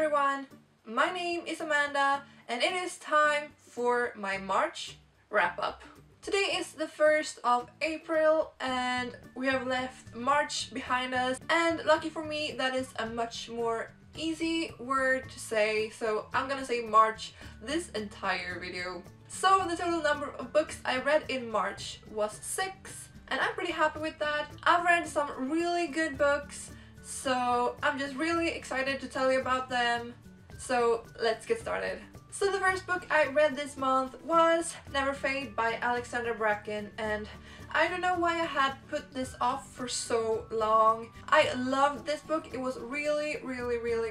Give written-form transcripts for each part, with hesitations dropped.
everyone, my name is Amanda and it is time for my March wrap-up. Today is the 1st of April and we have left March behind us, and lucky for me that is a much more easy word to say, so I'm gonna say March this entire video. So the total number of books I read in March was 6 and I'm pretty happy with that. I've read some really good books, so I'm just really excited to tell you about them. So let's get started. So the first book I read this month was Never Fade by Alexandra Bracken, and I don't know why I had put this off for so long. I loved this book. It was really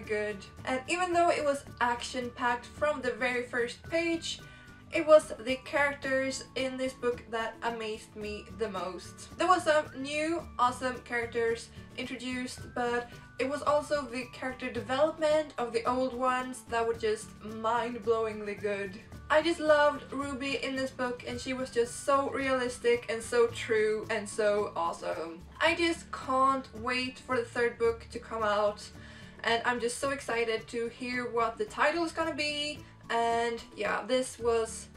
good, and even though it was action-packed from the very first page, it was the characters in this book that amazed me the most. There was some new awesome characters introduced, but it was also the character development of the old ones that were just mind-blowingly good. I just loved Ruby in this book, and she was just so realistic and so true and so awesome. I just can't wait for the third book to come out, and I'm just so excited to hear what the title is gonna be. And yeah, this was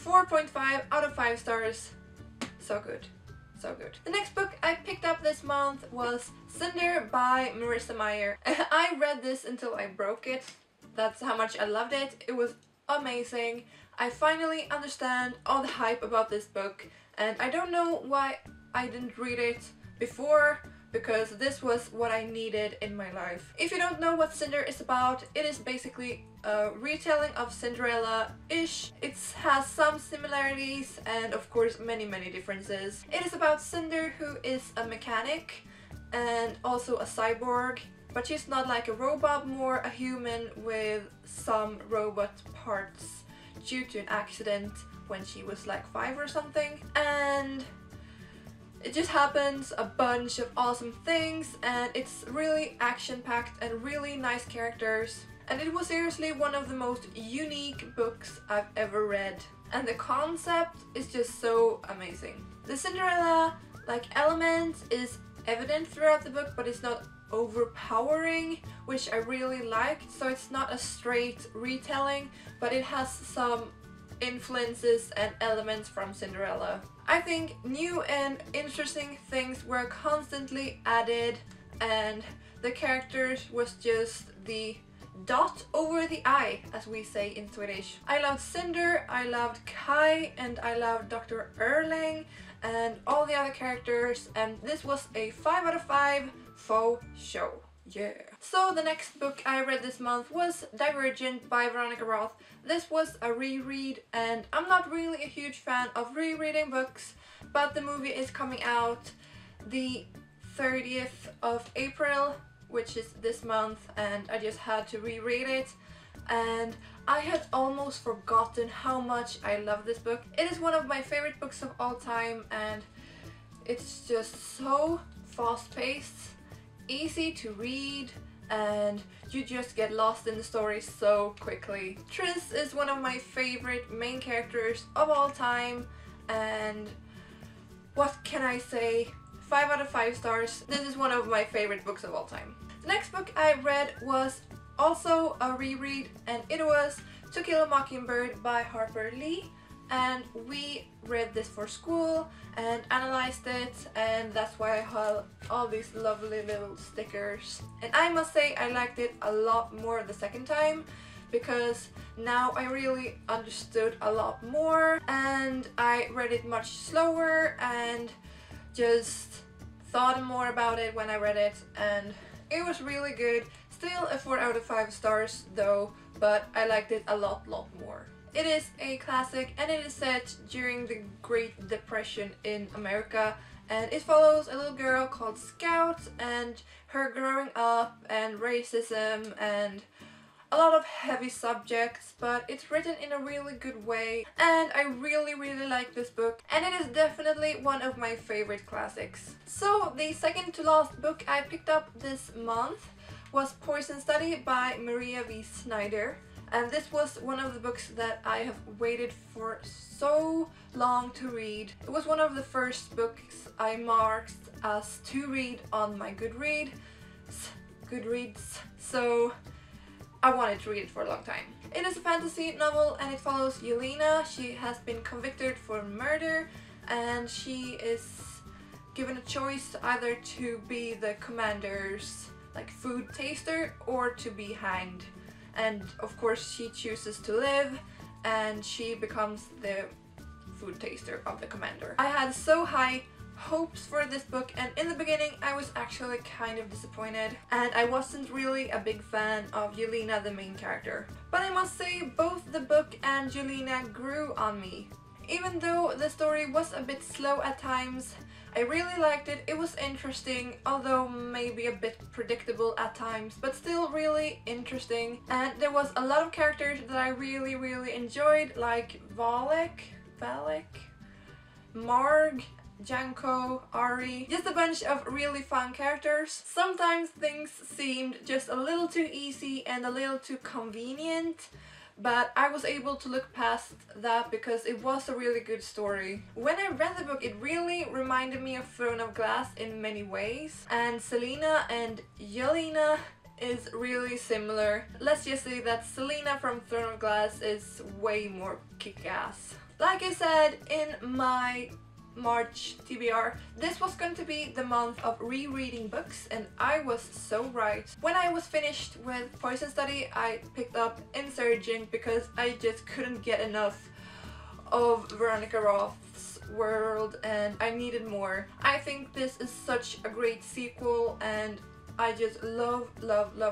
4.5 out of 5 stars. So good. So good. The next book I picked up this month was Cinder by Marissa Meyer. I read this until I broke it. That's how much I loved it. It was amazing. I finally understand all the hype about this book, and I don't know why I didn't read it before, because this was what I needed in my life. If you don't know what Cinder is about, it is basically a retelling of Cinderella-ish. It has some similarities and of course many differences. It is about Cinder, who is a mechanic and also a cyborg, but she's not like a robot, more a human with some robot parts due to an accident when she was like 5 or something. And it just happens a bunch of awesome things, and it's really action-packed and really nice characters. And it was seriously one of the most unique books I've ever read. And the concept is just so amazing. The Cinderella element is evident throughout the book, but it's not overpowering, which I really liked. So it's not a straight retelling, but it has some influences and elements from Cinderella. I think new and interesting things were constantly added, and the characters was just the dot over the I, as we say in Swedish. I loved Cinder, I loved Kai, and I loved Dr. Erling and all the other characters, and this was a 5 out of 5 faux show. Yeah. So the next book I read this month was Divergent by Veronica Roth. This was a reread, and I'm not really a huge fan of rereading books, but the movie is coming out the 30th of April, which is this month, and I just had to reread it. And I had almost forgotten how much I love this book. It is one of my favorite books of all time, and it's just so fast-paced, easy to read, and you just get lost in the story so quickly. Tris is one of my favorite main characters of all time, and what can I say? 5 out of 5 stars. This is one of my favorite books of all time. The next book I read was also a reread, and it was To Kill a Mockingbird by Harper Lee. And we read this for school and analyzed it, and that's why I have all these lovely little stickers. And I must say I liked it a lot more the second time, because now I really understood a lot more, and I read it much slower and just thought more about it when I read it, and it was really good. Still a 4 out of 5 stars though, but I liked it a lot more. It is a classic, and it is set during the Great Depression in America, and it follows a little girl called Scout and her growing up and racism and a lot of heavy subjects, but it's written in a really good way, and I really like this book, and it is definitely one of my favorite classics. So the second to last book I picked up this month was Poison Study by Maria V. Snyder. And this was one of the books that I have waited for so long to read. It was one of the first books I marked as to read on my Goodreads. So I wanted to read it for a long time. It is a fantasy novel and it follows Yelena. She has been convicted for murder and she is given a choice either to be the commander's like food taster or to be hanged. And of course she chooses to live and she becomes the food taster of the commander. I had so high hopes for this book, and in the beginning I was actually kind of disappointed and I wasn't really a big fan of Yelena, the main character. But I must say both the book and Yelena grew on me. Even though the story was a bit slow at times, I really liked it. It was interesting, although maybe a bit predictable at times, but still really interesting. And there was a lot of characters that I really enjoyed, like Valek, Marg, Janko, Ari, just a bunch of really fun characters. Sometimes things seemed just a little too easy and a little too convenient, but I was able to look past that because it was a really good story. When I read the book, it really reminded me of Throne of Glass in many ways, and Selena and Yelena is really similar. Let's just say that Selena from Throne of Glass is way more kick-ass. Like I said in my March TBR, this was going to be the month of rereading books, and I was so right. When I was finished with Poison Study, I picked up Insurgent because I just couldn't get enough of Veronica Roth's world and I needed more. I think this is such a great sequel and I just love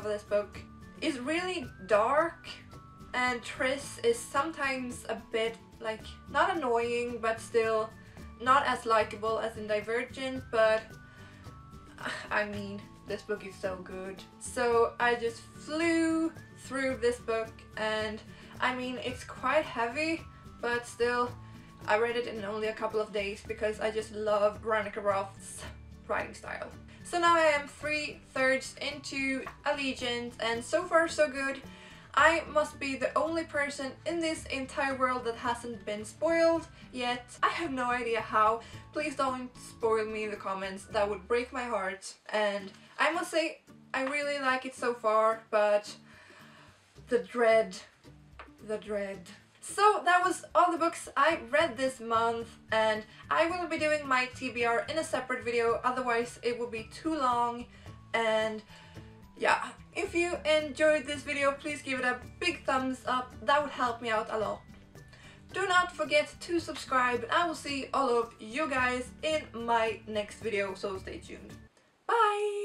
this book. It's really dark and Triss is sometimes a bit like, not annoying, but still not as likable as in Divergent, but I mean, this book is so good. So I just flew through this book and I mean, it's quite heavy, but still I read it in only a couple of days because I just love Veronica Roth's writing style. So now I am 3/3 into Allegiant and so far so good. I must be the only person in this entire world that hasn't been spoiled yet. I have no idea how. Please don't spoil me in the comments, that would break my heart. And I must say, I really like it so far, but the dread. So that was all the books I read this month, and I will be doing my TBR in a separate video, otherwise it will be too long. And yeah, if you enjoyed this video, please give it a big thumbs up, that would help me out a lot. Do not forget to subscribe, and I will see all of you guys in my next video, so stay tuned. Bye!